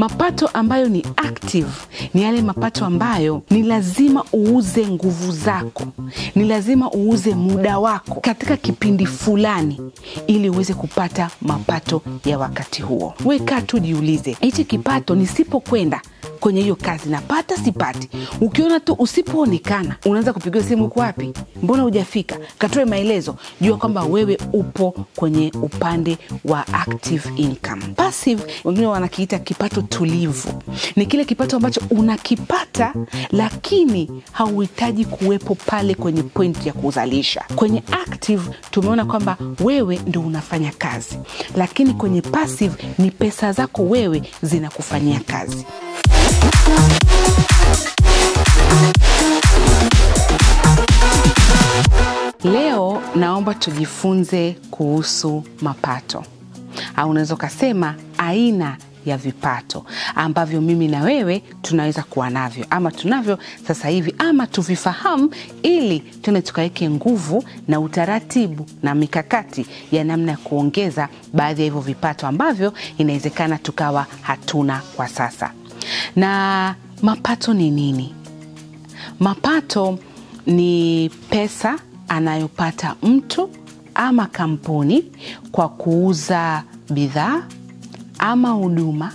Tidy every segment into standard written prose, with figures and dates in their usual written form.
Mapato ambayo ni active ni yale mapato ambayo ni lazima uuze nguvu zako, ni lazima uuze muda wako katika kipindi fulani ili uweze kupata mapato ya wakati huo. Weka tu jiulize, hichi kipato nisipokwenda kwenye hiyo kazi napata sipati? Ukiona tu usipoonekana unaanza kupigiwa simu, uko wapi? Mbona hujafika? Katoe maelezo. Jua kwamba wewe upo kwenye upande wa active income. Passive wengine wanakiita kipato tulivu. Ni kile kipato ambacho unakipata lakini hauhitaji kuwepo pale kwenye point ya kuzalisha. Kwenye active tumeona kwamba wewe ndio unafanya kazi, lakini kwenye passive ni pesa zako wewe zinakufanyia kazi. Leo naomba tujifunze kuhusu mapato, au unaweza kusema aina ya vipato ambavyo mimi na wewe tunaweza kuwa navyo, ama tunavyo sasa hivi, ama tuvifahamu ili tuende tukaweke nguvu na utaratibu na mikakati ya namna ya kuongeza baadhi ya hivyo vipato ambavyo inawezekana tukawa hatuna kwa sasa. Na mapato ni nini? Mapato ni pesa anayopata mtu ama kampuni kwa kuuza bidhaa ama huduma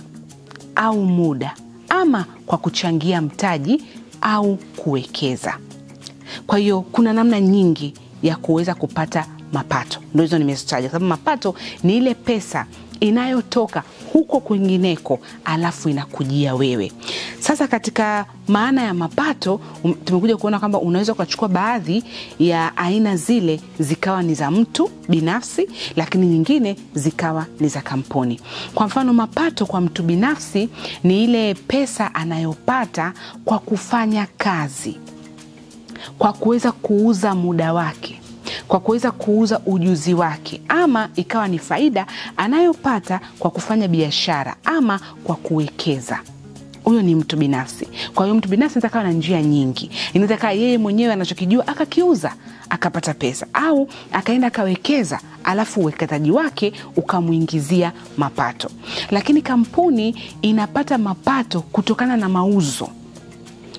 au muda, ama kwa kuchangia mtaji au kuwekeza. Kwa hiyo kuna namna nyingi ya kuweza kupata mapato. Ndio hizo nimezitaja, sababu mapato ni ile pesa inayotoka huko kwingineko alafu inakujia wewe. Sasa katika maana ya mapato tumekuja kuona kwamba unaweza kuchukua baadhi ya aina zile zikawa ni za mtu binafsi, lakini nyingine zikawa ni za kampuni. Kwa mfano, mapato kwa mtu binafsi ni ile pesa anayopata kwa kufanya kazi, kwa kuweza kuuza muda wake, kwa kuweza kuuza ujuzi wake, ama ikawa ni faida anayopata kwa kufanya biashara ama kwa kuwekeza. Huyo ni mtu binafsi. Kwa hiyo mtu binafsi anataka na njia nyingi. Inataka yeye mwenyewe anachokijua akakiuza akapata pesa, au akaenda akawekeza alafu uwekezaji wake ukamuingizia mapato. Lakini kampuni inapata mapato kutokana na mauzo.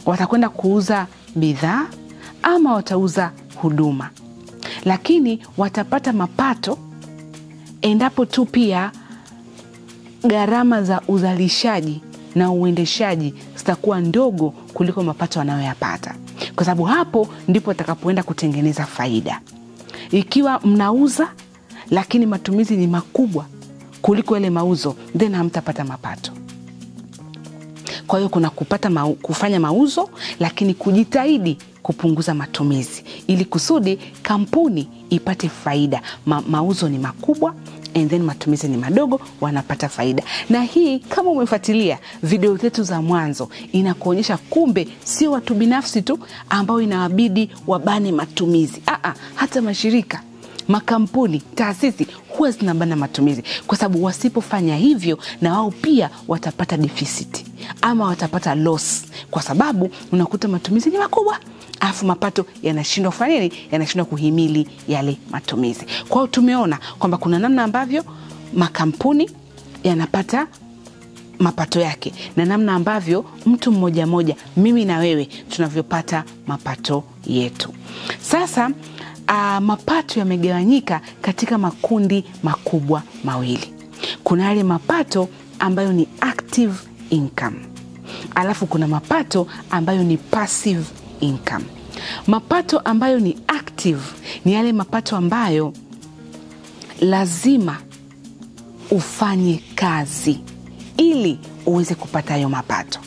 Watakwenda kuuza bidhaa ama watauza huduma, lakini watapata mapato endapo tu pia gharama za uzalishaji na uendeshaji zitakuwa ndogo kuliko mapato anayoyapata, kwa sababu hapo ndipo atakapoenda kutengeneza faida. Ikiwa mnauza lakini matumizi ni makubwa kuliko ile mauzo, then hamtapata mapato. Kwa hiyo kuna kufanya mauzo lakini kujitahidi kupunguza matumizi ili kusudi kampuni ipate faida. Mauzo ni makubwa and then matumizi ni madogo, wanapata faida. Na hii kama umefuatilia video zetu za mwanzo inakuonyesha kumbe sio watu binafsi tu ambao inawabidi wabane matumizi. Hata mashirika, makampuni, taasisi huwa zinabana matumizi, kwa sababu wasipofanya hivyo na wao pia watapata deficit ama watapata loss, kwa sababu unakuta matumizi ni makubwa alafu mapato yanashindwa kufanya nini? Yanashindwa kuhimili yale matumizi. Kwa hiyo tumeona kwamba kuna namna ambavyo makampuni yanapata mapato yake na namna ambavyo mtu mmoja mmoja, mimi na wewe, tunavyopata mapato yetu. Sasa mapato yamegawanyika katika makundi makubwa mawili. Kuna yale mapato ambayo ni active income, alafu kuna mapato ambayo ni passive income. Mapato ambayo ni active ni yale mapato ambayo lazima ufanye kazi ili uweze kupata hayo mapato.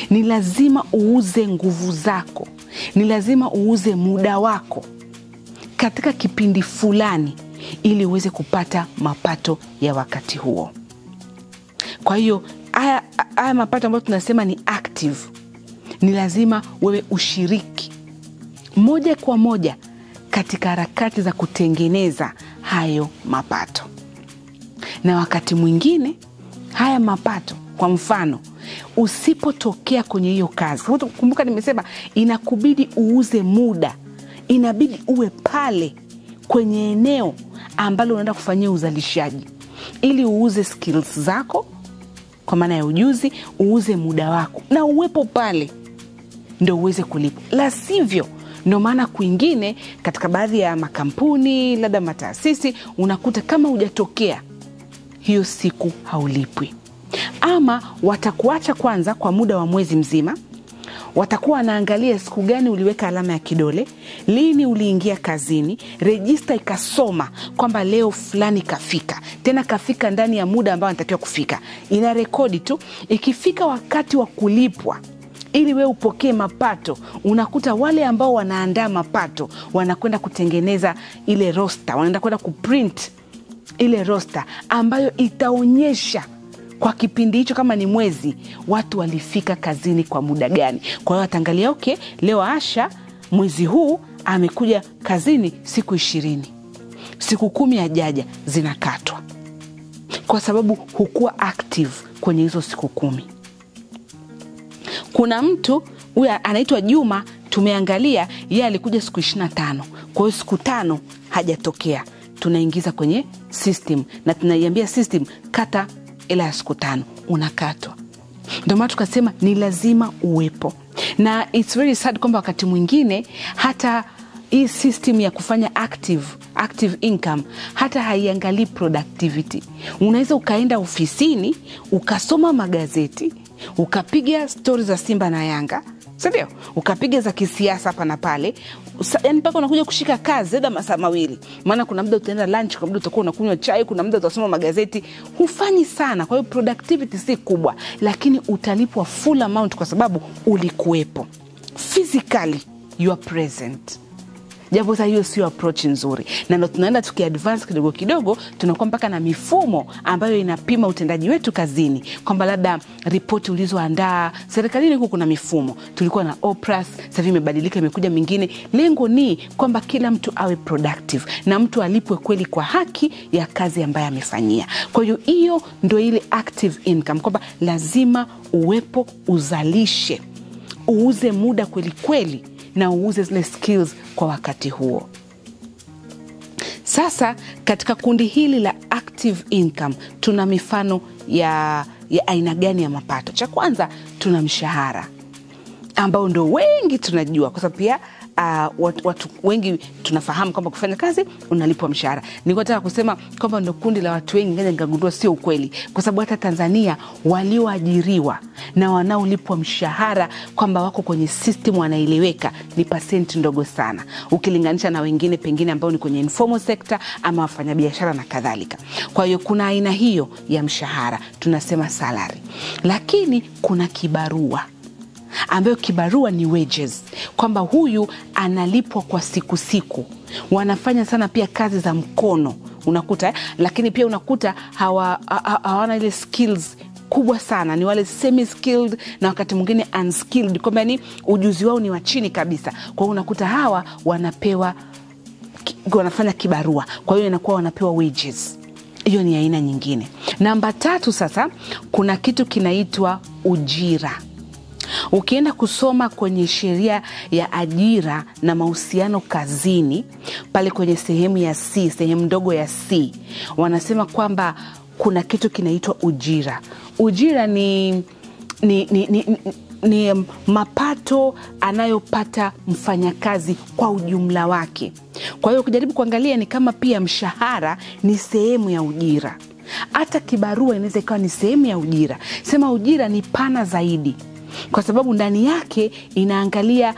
Ni lazima uuze nguvu zako, ni lazima uuze muda wako katika kipindi fulani ili uweze kupata mapato ya wakati huo. Kwa hiyo haya mapato ambayo tunasema ni active, ni lazima wewe ushiriki moja kwa moja katika harakati za kutengeneza hayo mapato. Na wakati mwingine haya mapato, kwa mfano, usipotokea kwenye hiyo kazi, kumbuka nimesema inakubidi uuze muda, inabidi uwe pale kwenye eneo ambalo unaenda kufanyia uzalishaji ili uuze skills zako, kwa maana ya ujuzi, uuze muda wako na uwepo pale ndio uweze kulipwa. La sivyo, ndio maana kwingine katika baadhi ya makampuni, labda mataasisi, unakuta kama hujatokea hiyo siku haulipwi. Ama watakuacha kwanza kwa muda wa mwezi mzima, watakuwa wanaangalia siku gani uliweka alama ya kidole, lini uliingia kazini, rejista ikasoma kwamba leo fulani kafika, tena kafika ndani ya muda ambao anatakiwa kufika. Ina rekodi tu. Ikifika wakati wa kulipwa ili we upokee mapato, unakuta wale ambao wanaandaa mapato wanakwenda kutengeneza ile roster, wanaenda kwenda kuprint ile roster ambayo itaonyesha kwa kipindi hicho, kama ni mwezi, watu walifika kazini kwa muda gani. Kwa hiyo watangalia, okay, leo Asha mwezi huu amekuja kazini siku 20, siku 10 hajaja, zinakatwa kwa sababu hukuwa active kwenye hizo siku 10. Kuna mtu huyu anaitwa Juma, tumeangalia yeye alikuja siku 25, kwa hiyo siku 5 hajatokea, tunaingiza kwenye system na tunaiambia system kata ila ya siku 5, unakatwa. Ndio maana tukasema ni lazima uwepo. Na it's very sad kwamba wakati mwingine hata hii system ya kufanya active income hata haiangalii productivity. Unaweza ukaenda ofisini, ukasoma magazeti, ukapiga stories za Simba na Yanga, sio? Ukapiga za kisiasa hapa na pale. Yaani mpaka unakuja kushika kazi zaidi masaa 2. Maana kuna muda utaenda lunch, kuna muda utakuwa unakunywa chai, kuna muda utasoma magazeti. Hufanyi sana. Kwa hiyo productivity si kubwa, lakini utalipwa full amount kwa sababu ulikuwepo. Physically you are present. Japo sasa hiyo sio approach nzuri. Na ndio tunaenda tukiadvance kidogo kidogo, tunakuwa mpaka na mifumo ambayo inapima utendaji wetu kazini. Kwamba labda ripoti ulizoandaa, serikalini huko kuna mifumo. Tulikuwa na OPRAS, sasa hivi imebadilika, imekuja mingine. Lengo ni kwamba kila mtu awe productive na mtu alipwe kweli kwa haki ya kazi ambayo amefanyia. Kwa hiyo hiyo ndio ile active income, kwamba lazima uwepo, uzalishe, uuze muda kweli kweli na uuze zile skills kwa wakati huo. Sasa katika kundi hili la active income tuna mifano ya aina gani ya mapato? Cha kwanza tuna mshahara ambao ndio wengi tunajua, kwa sababu pia watu wengi tunafahamu kwamba kufanya kazi unalipwa mshahara. Nilikuwa nataka kusema kwamba ndio kundi la watu wengi, ngaja nikagundua sio ukweli, kwa sababu hata Tanzania walioajiriwa na wanaolipwa mshahara kwamba wako kwenye system wanaeleweka ni percent ndogo sana ukilinganisha na wengine pengine ambao ni kwenye informal sector ama wafanyabiashara na kadhalika. Kwa hiyo kuna aina hiyo ya mshahara, tunasema salary. Lakini kuna kibarua, ambayo kibarua ni wages, kwamba huyu analipwa kwa siku. Wanafanya sana pia kazi za mkono, unakuta lakini pia unakuta hawana ile skills kubwa sana, ni wale semi skilled na wakati mwingine unskilled, kwamba ni ujuzi wao ni wa chini kabisa. Kwa hiyo unakuta hawa wanafanya kibarua, kwa hiyo inakuwa wanapewa wages. Hiyo ni aina nyingine. Namba 3 sasa kuna kitu kinaitwa ujira. Ukienda kusoma kwenye sheria ya ajira na mahusiano kazini, pale kwenye sehemu ya C, sehemu ndogo ya C, wanasema kwamba kuna kitu kinaitwa ujira. Ujira ni mapato anayopata mfanyakazi kwa ujumla wake. Kwa hiyo ukijaribu kuangalia ni kama pia mshahara ni sehemu ya ujira. Hata kibarua inaweza ikawa ni sehemu ya ujira. Sema ujira ni pana zaidi, kwa sababu ndani yake inaangalia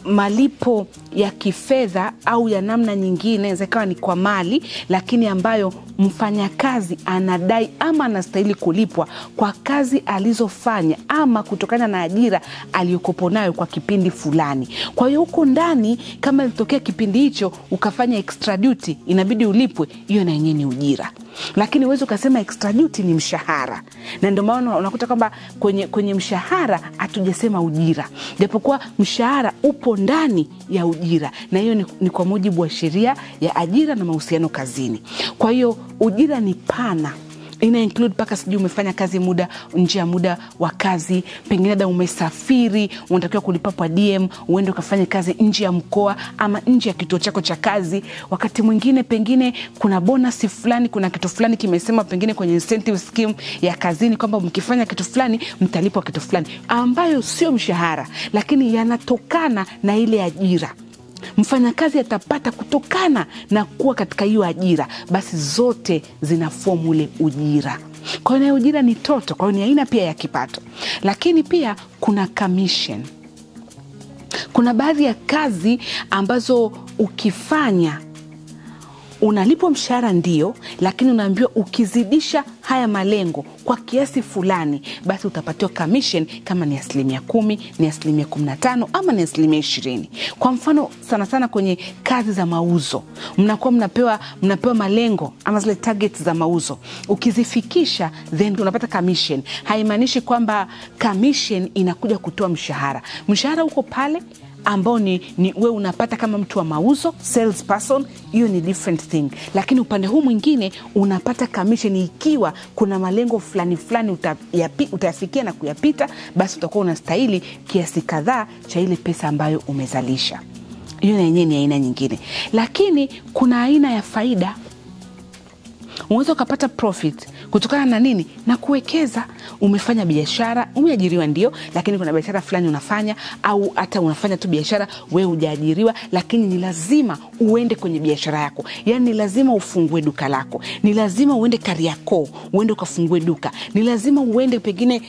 malipo ya kifedha au ya namna nyingine, inaweza ikawa ni kwa mali, lakini ambayo mfanyakazi anadai ama anastahili kulipwa kwa kazi alizofanya ama kutokana na ajira aliyokopo nayo kwa kipindi fulani. Kwa hiyo huko ndani kama ilitokea kipindi hicho ukafanya extra duty, inabidi ulipwe, hiyo na yenyewe ni ujira. Lakini uwezo ukasema extra duty ni mshahara. Na ndio maana unakuta kwamba kwenye mshahara hatujasema ujira, japokuwa mshahara upo ndani ya ujira, na hiyo ni kwa mujibu wa sheria ya ajira na mahusiano kazini. Kwa hiyo ujira ni pana Ina include paka sijui umefanya kazi nje ya muda wa kazi, pengine hata umesafiri, unatakiwa kulipa kwa DM, uende ukafanye kazi nje ya mkoa ama nje ya kituo chako cha kazi. Wakati mwingine pengine kuna bonus fulani, kuna kitu fulani kimesema pengine kwenye incentive scheme ya kazini kwamba mkifanya kitu fulani mtalipwa kitu fulani, ambayo sio mshahara lakini yanatokana na ile ajira mfanyakazi atapata kutokana na kuwa katika hiyo ajira. Basi zote zina form ule ujira. Kwa hiyo ujira ni toto, kwa hiyo ni aina pia ya kipato. Lakini pia kuna commission. Kuna baadhi ya kazi ambazo ukifanya unalipwa mshahara ndio, lakini unaambiwa ukizidisha haya malengo kwa kiasi fulani, basi utapatiwa commission, kama ni 10%, ni 15% ama ni 20%. Kwa mfano sana sana kwenye kazi za mauzo, mnakuwa mnapewa malengo ama zile targets za mauzo. Ukizifikisha then unapata commission. Haimaanishi kwamba commission inakuja kutoa mshahara. Mshahara uko pale ambao ni wewe unapata kama mtu wa mauzo, sales person, hiyo ni different thing. Lakini upande huu mwingine unapata commission ikiwa kuna malengo fulani utayafikia na kuyapita, basi utakuwa unastahili kiasi kadhaa cha ile pesa ambayo umezalisha. Hiyo na yenyewe ni aina nyingine. Lakini kuna aina ya faida. Unaweza ukapata profit kutokana na nini? Na kuwekeza. Umefanya biashara, umeajiriwa ndio, lakini kuna biashara fulani unafanya, au hata unafanya tu biashara wewe hujaajiriwa, lakini ni lazima uende kwenye biashara yako. Yaani ni lazima ufungue duka lako. Ni lazima uende Kariakoo, uende ukafungue duka. Ni lazima uende pengine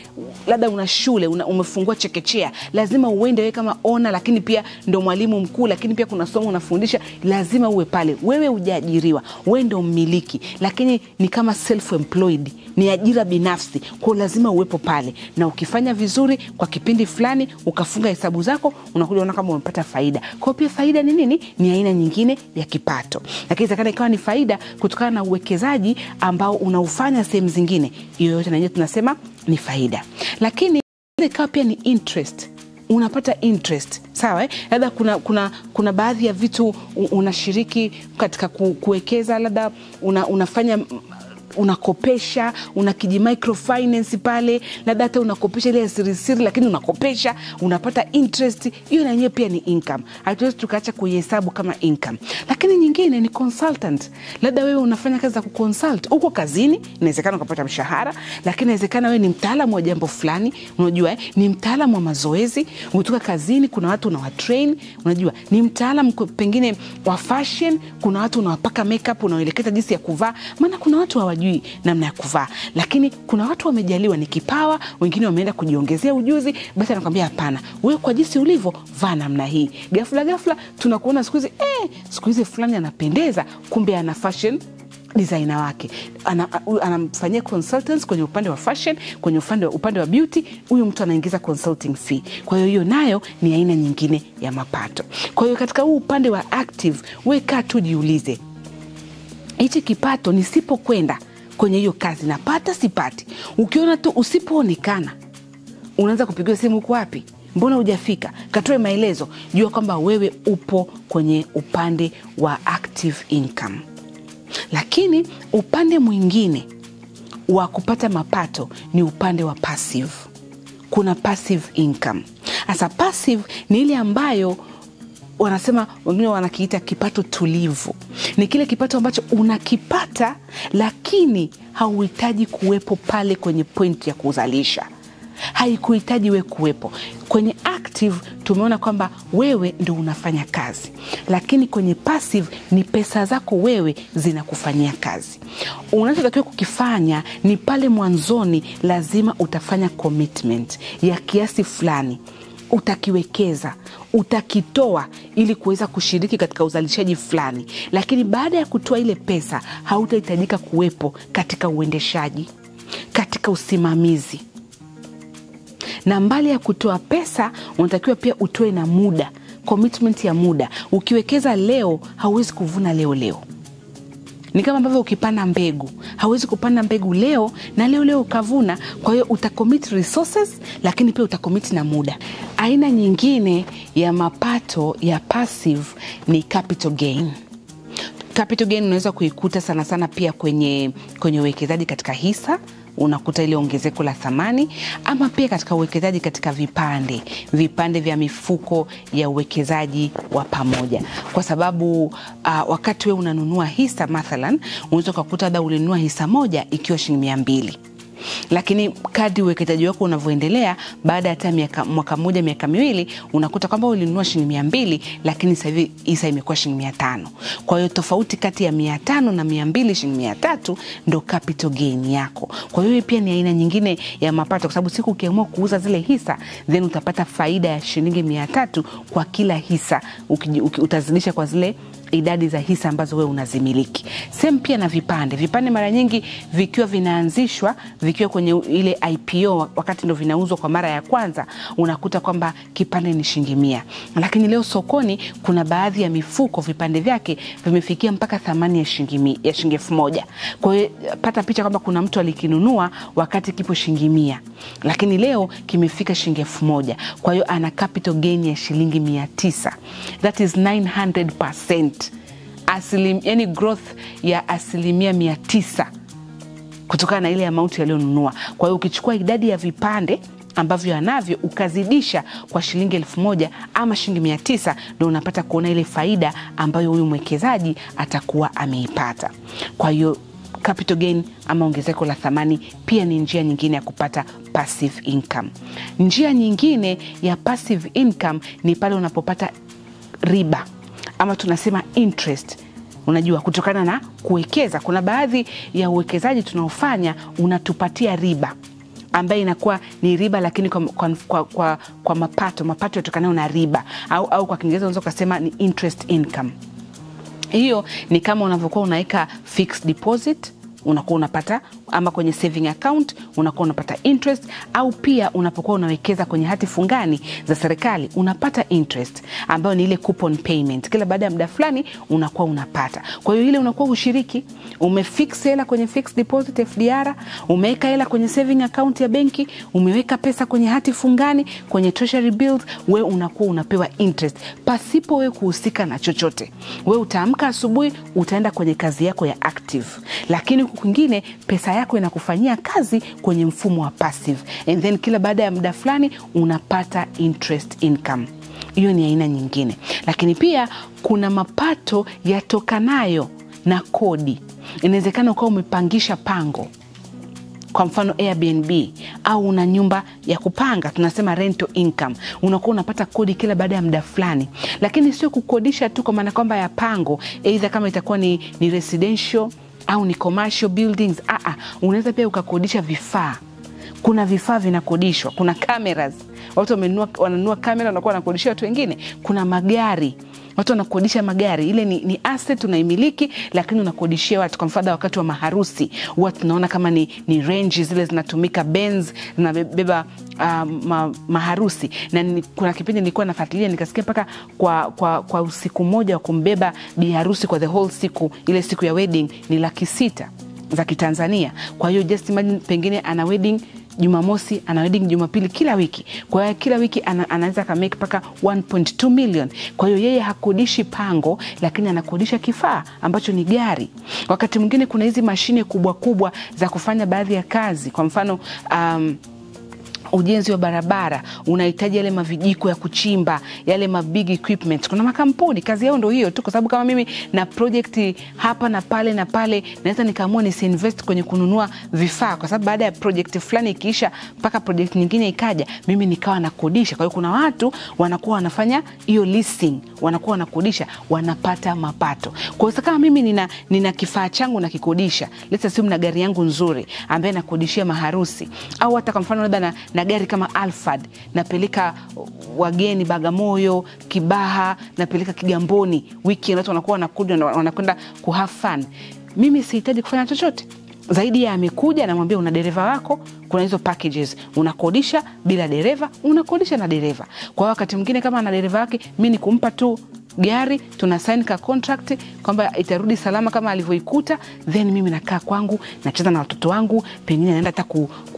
labda una shule, umefungua chekechea. Lazima uende wewe kama owner, lakini pia ndo mwalimu mkuu, lakini pia kuna somo unafundisha. Lazima uwe pale. Wewe hujaajiriwa, wewe ndo mmiliki, lakini ni kama self employed, ni ajira binafsi. Kwa lazima uwepo pale, na ukifanya vizuri kwa kipindi fulani ukafunga hesabu zako, unakuja unaona kama umepata faida. Kwa pia faida ni nini? Ni aina nyingine ya kipato. Lakini zakana ikawa ni faida kutokana na uwekezaji ambao unaufanya sehemu zingine, hiyo yote na yenyewe tunasema ni faida. Lakini ile ikawa pia ni interest. Unapata interest, sawa Labda kuna baadhi ya vitu unashiriki katika kuwekeza, labda unafanya unakopesha, unakiji microfinance pale, labda hata unakopesha ile siri lakini unakopesha, unapata interest. Hiyo na yenyewe pia ni income. Hatuwezi tukaacha kuihesabu kama income. Lakini nyingine ni consultant. Labda wewe unafanya kazi za kuconsult. Uko kazini, inawezekana ukapata mshahara, lakini inawezekana wewe ni mtaalamu wa jambo fulani, unajua ni mtaalamu wa mazoezi, umetoka kazini, kuna watu unawatrain, unajua ni mtaalamu pengine wa fashion, kuna watu unawapaka makeup, unawaelekeza jinsi ya kuvaa, maana kuna watu hawajui namna ya kuvaa, lakini kuna watu wamejaliwa ni kipawa, wengine wameenda kujiongezea ujuzi, basi anakuambia hapana, wewe kwa jinsi ulivyo vaa namna hii. Ghafla tunakuona siku hizi fulani anapendeza, kumbe ana fashion designer wake, anamfanyia consultants kwenye upande wa fashion, kwenye upande wa beauty. Huyu mtu anaingiza consulting fee. Kwa hiyo nayo ni aina nyingine ya mapato. Kwa hiyo katika huu upande wa active, wewe kaa tu jiulize, hichi kipato nisipokwenda kwenye hiyo kazi napata sipati? Ukiona tu usipoonekana, unaanza kupigiwa simu, uko wapi? Mbona hujafika? Katoe maelezo. Jua kwamba wewe upo kwenye upande wa active income. Lakini upande mwingine wa kupata mapato ni upande wa passive. Kuna passive income. Asa passive ni ile ambayo wanasema, wengine wanakiita kipato tulivu. Ni kile kipato ambacho unakipata lakini hauhitaji kuwepo pale kwenye point ya kuzalisha. Haikuhitaji wewe kuwepo. Kwenye active tumeona kwamba wewe ndio unafanya kazi, lakini kwenye passive ni pesa zako wewe zinakufanyia kazi. Unachotakiwa kukifanya ni pale mwanzoni lazima utafanya commitment ya kiasi fulani, utakiwekeza, utakitoa ili kuweza kushiriki katika uzalishaji fulani. Lakini baada ya kutoa ile pesa hautahitajika kuwepo katika uendeshaji, katika usimamizi. Na mbali ya kutoa pesa, unatakiwa pia utoe na muda, commitment ya muda. Ukiwekeza leo, hauwezi kuvuna leo. Ni kama ambavyo ukipanda mbegu, hauwezi kupanda mbegu leo na leo ukavuna. Kwa hiyo utacommit resources, lakini pia utacommit na muda. Aina nyingine ya mapato ya passive ni capital gain. Capital gain unaweza kuikuta sana sana pia kwenye uwekezaji katika hisa, unakuta ile ongezeko la thamani, ama pia katika uwekezaji katika vipande vya mifuko ya uwekezaji wa pamoja. Kwa sababu wakati wewe unanunua hisa mathalan, unaweza kukuta labda ulinunua hisa moja ikiwa shilingi 200. Lakini kadri uwekezaji wako unavyoendelea, baada ya mwaka mmoja, miaka miwili, unakuta kwamba ulinunua shilingi 200, lakini sasa hivi hisa imekuwa shilingi 500. Kwa hiyo tofauti kati ya 500 na 200, shilingi 300 ndo capital gain yako. Kwa hiyo pia ni aina nyingine ya mapato, kwa sababu siku ukiamua kuuza zile hisa, then utapata faida ya shilingi 300 kwa kila hisa, utazidisha kwa zile idadi za hisa ambazo wewe unazimiliki. Same pia na vipande mara nyingi vikiwa vinaanzishwa, vikiwa kwenye ile IPO, wakati ndo vinauzwa kwa mara ya kwanza, unakuta kwamba kipande ni shilingi 100. Lakini leo sokoni kuna baadhi ya mifuko vipande vyake vimefikia mpaka thamani ya shilingi 1000. Kwa hiyo pata picha kwamba kuna mtu alikinunua wakati kipo shilingi 100, lakini leo kimefika shilingi 1000. Kwa hiyo ana capital gain ya shilingi 900. That is 900%. Yani growth ya 900% kutokana na ile amount aliyonunua. Kwa hiyo ukichukua idadi ya vipande ambavyo anavyo ukazidisha kwa shilingi 1000 ama shilingi 900, ndio unapata kuona ile faida ambayo huyu mwekezaji atakuwa ameipata. Kwa hiyo capital gain ama ongezeko la thamani pia ni njia nyingine ya kupata passive income. Njia nyingine ya passive income ni pale unapopata riba ama tunasema interest. Unajua, kutokana na kuwekeza, kuna baadhi ya uwekezaji tunaofanya unatupatia riba ambayo inakuwa ni riba, lakini kwa mapato yatokanayo na riba, au kwa Kiingereza unaweza kusema ni interest income. Hiyo ni kama unavyokuwa unaweka fixed deposit, unakuwa unapata, ama kwenye saving account unakuwa unapata interest, au pia unapokuwa unawekeza kwenye hati fungani za serikali unapata interest ambayo ni ile coupon payment. Kila baada ya muda fulani unakuwa unapata. Kwa hiyo ile unakuwa ushiriki, umefix hela kwenye fixed deposit FDR, umeweka hela kwenye saving account ya benki, umeweka pesa kwenye hati fungani, kwenye treasury bills, wewe unakuwa unapewa interest pasipo wewe kuhusika na chochote. Wewe utaamka asubuhi, utaenda kwenye kazi yako ya active, lakini kwingine pesa yako inakufanyia kazi kwenye mfumo wa passive, and then kila baada ya muda fulani unapata interest income. Hiyo ni aina nyingine. Lakini pia kuna mapato yatokanayo na kodi. Inawezekana ukawa umepangisha pango, kwa mfano Airbnb, au una nyumba ya kupanga, tunasema rental income. Unakuwa unapata kodi kila baada ya muda fulani. Lakini sio kukodisha tu kwa maana kwamba ya pango, either kama itakuwa ni residential au ni commercial buildings. Unaweza pia ukakodisha vifaa. Kuna vifaa vinakodishwa, kuna cameras. Watu wananunua kamera, wanakuwa wanakodishia watu wengine. Kuna magari, watu wanakodisha magari. Ile ni asset unaimiliki, lakini unakodishia watu. Kwa mfano wakati wa maharusi, watu tunaona kama ni range zile zinatumika, Benz zinabeba maharusi. Na kuna kipindi nilikuwa nafuatilia, nikasikia paka kwa usiku mmoja wa kumbeba bi harusi kwa the whole siku, ile siku ya wedding ni 600,000 za Kitanzania. Kwa hiyo just imagine, pengine ana wedding Jumamosi, ana wedding Jumapili, kila wiki. Kwa hiyo kila wiki anaweza kamake paka 1.2 million. Kwa hiyo yeye hakodishi pango, lakini anakodisha kifaa ambacho ni gari. Wakati mwingine kuna hizi mashine kubwa za kufanya baadhi ya kazi. Kwa mfano ujenzi wa barabara, unahitaji yale mavijiko ya kuchimba, yale big equipment. Kuna makampuni kazi yao ndio hiyo tu, kwa sababu kama mimi na project hapa na pale, naweza nikaamua nisinvest kwenye kununua vifaa, kwa sababu baada ya project fulani ikiisha mpaka project nyingine ikaja, mimi nikawa nakodisha. Kwa hiyo kuna watu wanakuwa wanafanya hiyo leasing, wanakuwa wanakodisha, wanapata mapato. Kwa hiyo kama mimi nina kifaa changu na kikodisha, let's assume na gari yangu nzuri ambaye nakodishia maharusi, au hata kwa mfano labda na gari kama Alphard, napeleka wageni Bagamoyo, Kibaha, napeleka Kigamboni, weekend watu wanakuwa wanakwenda ku have fun. Mimi sihitaji kufanya chochote zaidi ya amekuja, namwambia una dereva wako, kuna hizo packages, unakodisha bila dereva, unakodisha na dereva. Kwa wakati mwingine kama ana dereva wake, mimi ni kumpa tu gari, tuna sign ka contract kwamba itarudi salama kama alivyoikuta, then mimi nakaa kwangu, nacheza na watoto wangu, pengine naenda hata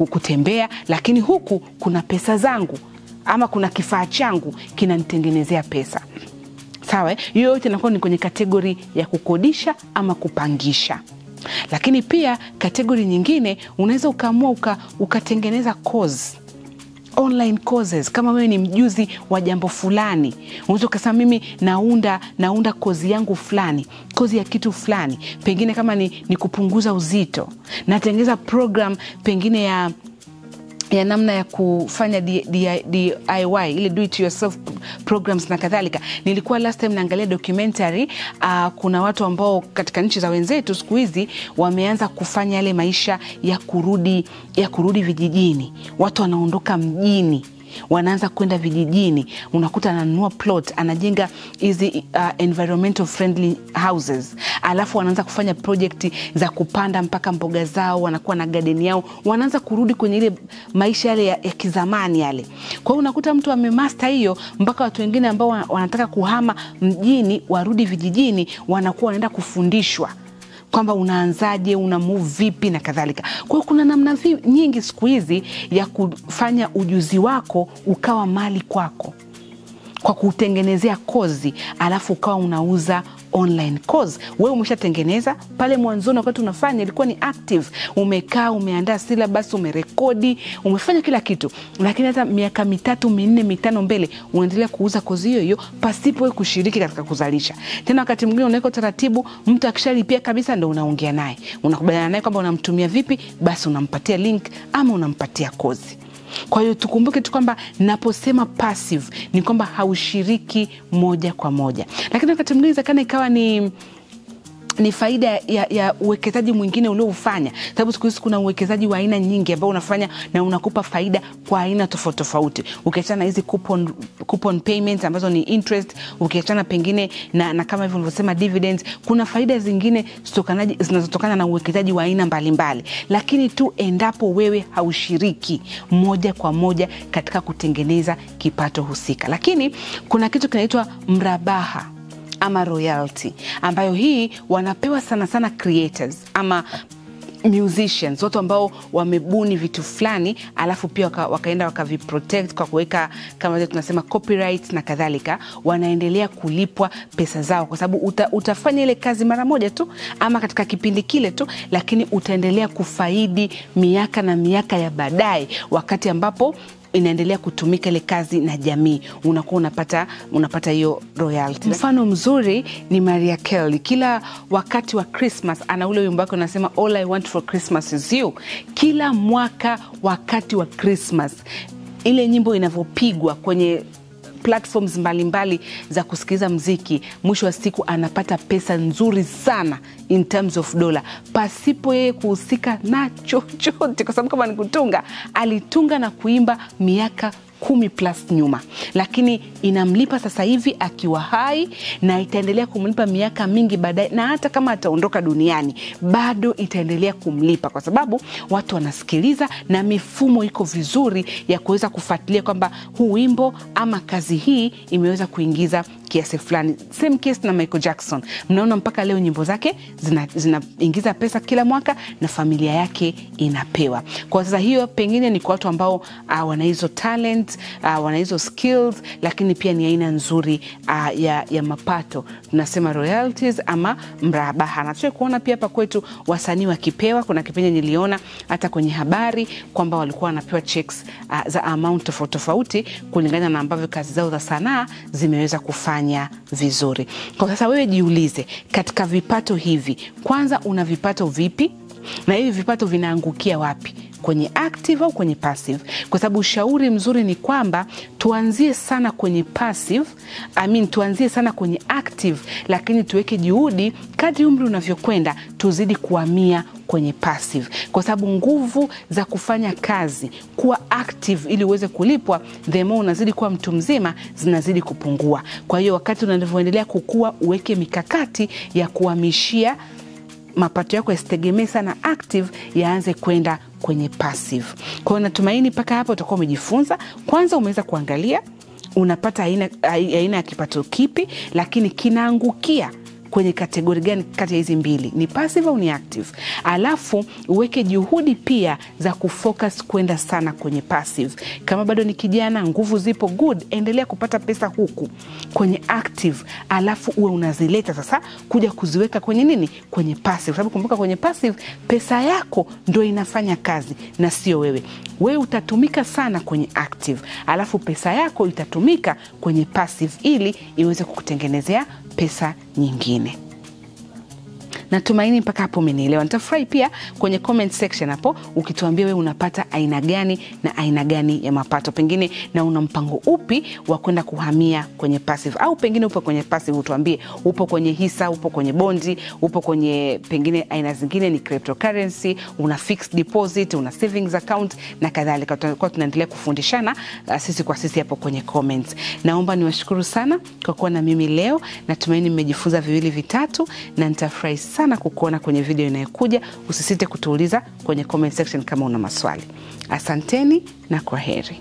kutembea, lakini huku kuna pesa zangu ama kuna kifaa changu kinanitengenezea pesa. Sawa, hiyo yote inakuwa ni kwenye kategori ya kukodisha ama kupangisha. Lakini pia kategori nyingine unaweza ukaamua ukatengeneza course, online courses. Kama wewe ni mjuzi wa jambo fulani, unaweza ukasema mimi naunda kozi yangu fulani, kozi ya kitu fulani, pengine kama ni kupunguza uzito, natengeneza program pengine ya namna ya kufanya DIY, ile do it yourself programs na kadhalika. Nilikuwa last time naangalia documentary, kuna watu ambao katika nchi za wenzetu siku hizi wameanza kufanya yale maisha ya kurudi vijijini. Watu wanaondoka mjini, wanaanza kwenda vijijini, unakuta ananunua plot, anajenga hizi environmental friendly houses, alafu wanaanza kufanya project za kupanda mpaka mboga zao, wanakuwa na garden yao, wanaanza kurudi kwenye ile maisha yale ya kizamani yale. Kwa hiyo unakuta mtu amemaster hiyo, mpaka watu wengine ambao wanataka kuhama mjini warudi vijijini wanakuwa wanaenda kufundishwa kwamba unaanzaje, una move vipi na kadhalika. Kwa hiyo kuna namna nyingi siku hizi ya kufanya ujuzi wako ukawa mali kwako, kwa kutengenezea kozi alafu ukawa unauza online course. Wewe umeshatengeneza pale mwanzoni, wakati unafanya ilikuwa ni active, umekaa umeandaa syllabus, umerekodi, umefanya kila kitu, lakini hata miaka 3, 4, 5 mbele unaendelea kuuza kozi hiyo pasipo wewe kushiriki katika kuzalisha. Tena wakati mwingine unaweka taratibu, mtu akishalipia kabisa ndio unaongea naye, unakubaliana naye kwamba unamtumia vipi, basi unampatia link ama unampatia kozi. Kwa hiyo tukumbuke tu kwamba naposema passive ni kwamba haushiriki moja kwa moja. Lakini wakati mwingine kana ikawa ni faida ya uwekezaji mwingine ulioufanya. Sababu siku hizi kuna uwekezaji wa aina nyingi ambao unafanya na unakupa faida kwa aina tofauti tofauti. Ukiachana hizi coupon payments ambazo ni interest, ukiachana pengine na kama hivyo nilivyosema dividends, kuna faida zingine zinazotokana na uwekezaji wa aina mbalimbali. Lakini tu endapo wewe haushiriki moja kwa moja katika kutengeneza kipato husika. Lakini kuna kitu kinaitwa mrabaha ama royalty, ambayo hii wanapewa sana sana creators ama musicians, watu ambao wamebuni vitu fulani alafu pia wakaenda wakaviprotect kwa kuweka kama tunasema copyright na kadhalika, wanaendelea kulipwa pesa zao, kwa sababu utafanya ile kazi mara moja tu ama katika kipindi kile tu, lakini utaendelea kufaidi miaka na miaka ya baadaye, wakati ambapo inaendelea kutumika ile kazi na jamii, unakuwa unapata hiyo royalty. Mfano mzuri ni Mariah Carey. Kila wakati wa Christmas ana ule wimbo wake unasema all I want for Christmas is you. Kila mwaka wakati wa Christmas ile nyimbo inavyopigwa kwenye platforms mbalimbali za kusikiliza mziki, mwisho wa siku anapata pesa nzuri sana in terms of dollar, pasipo yeye kuhusika na chochote, kwa sababu kama ni kutunga, alitunga na kuimba miaka 10+ nyuma, lakini inamlipa sasa hivi akiwa hai na itaendelea kumlipa miaka mingi baadaye, na hata kama ataondoka duniani bado itaendelea kumlipa, kwa sababu watu wanasikiliza na mifumo iko vizuri ya kuweza kufuatilia kwamba huu wimbo ama kazi hii imeweza kuingiza kiasi fulani. Same case na Michael Jackson. Mnaona mpaka leo nyimbo zake zinaingiza pesa kila mwaka na familia yake inapewa. Kwa sasa hiyo pengine ni kwa watu ambao wana hizo talent, wana hizo skills, lakini pia ni aina nzuri ya mapato. Tunasema royalties ama mrabaha. Na tuwe kuona pia hapa kwetu wasanii wakipewa. Kuna kipindi niliona hata kwenye habari kwamba walikuwa wanapewa checks za amount tofauti kulingana na ambavyo kazi zao za sanaa zimeweza kufanya vizuri. Kwa sasa wewe jiulize, katika vipato hivi, kwanza una vipato vipi? Na hivi vipato vinaangukia wapi? Kwenye active au kwenye passive? Kwa sababu ushauri mzuri ni kwamba tuanzie sana kwenye passive, tuanzie sana kwenye active, lakini tuweke juhudi kadri umri unavyokwenda tuzidi kuhamia kwenye passive, kwa sababu nguvu za kufanya kazi kuwa active ili uweze kulipwa, the more unazidi kuwa mtu mzima zinazidi kupungua. Kwa hiyo wakati unavyoendelea kukua, uweke mikakati ya kuhamishia mapato yako yasitegemee sana active, yaanze kwenda kwenye passive. Kwa hiyo natumaini mpaka hapo utakuwa umejifunza. Kwanza umeweza kuangalia unapata aina ya kipato kipi, lakini kinaangukia kwenye kategori gani kati ya hizi mbili, ni passive au ni active. Alafu uweke juhudi pia za kufocus kwenda sana kwenye passive. Kama bado ni kijana, nguvu zipo, good, endelea kupata pesa huku kwenye active, alafu uwe unazileta sasa kuja kuziweka kwenye nini, kwenye passive. Sababu kumbuka, kwenye passive pesa yako ndio inafanya kazi na sio wewe. Wewe utatumika sana kwenye active, alafu pesa yako itatumika kwenye passive ili iweze kukutengenezea pesa nyingine. Natumaini mpaka hapo umenielewa. Nitafurahi pia kwenye comment section hapo ukituambia wewe unapata aina gani na aina gani ya mapato, pengine na una mpango upi wa kwenda kuhamia kwenye passive, au pengine upo kwenye passive utuambie upo kwenye hisa, upo kwenye bondi, upo kwenye pengine aina zingine ni cryptocurrency, una fixed deposit, una savings account na kadhalika. Tutakuwa tunaendelea kufundishana sisi kwa sisi hapo kwenye comments. Naomba niwashukuru sana kwa kuwa na mimi leo. Natumaini mmejifunza viwili vitatu na nitafurahi sana kukuona kwenye video inayokuja. Usisite kutuuliza kwenye comment section kama una maswali. Asanteni na kwaheri.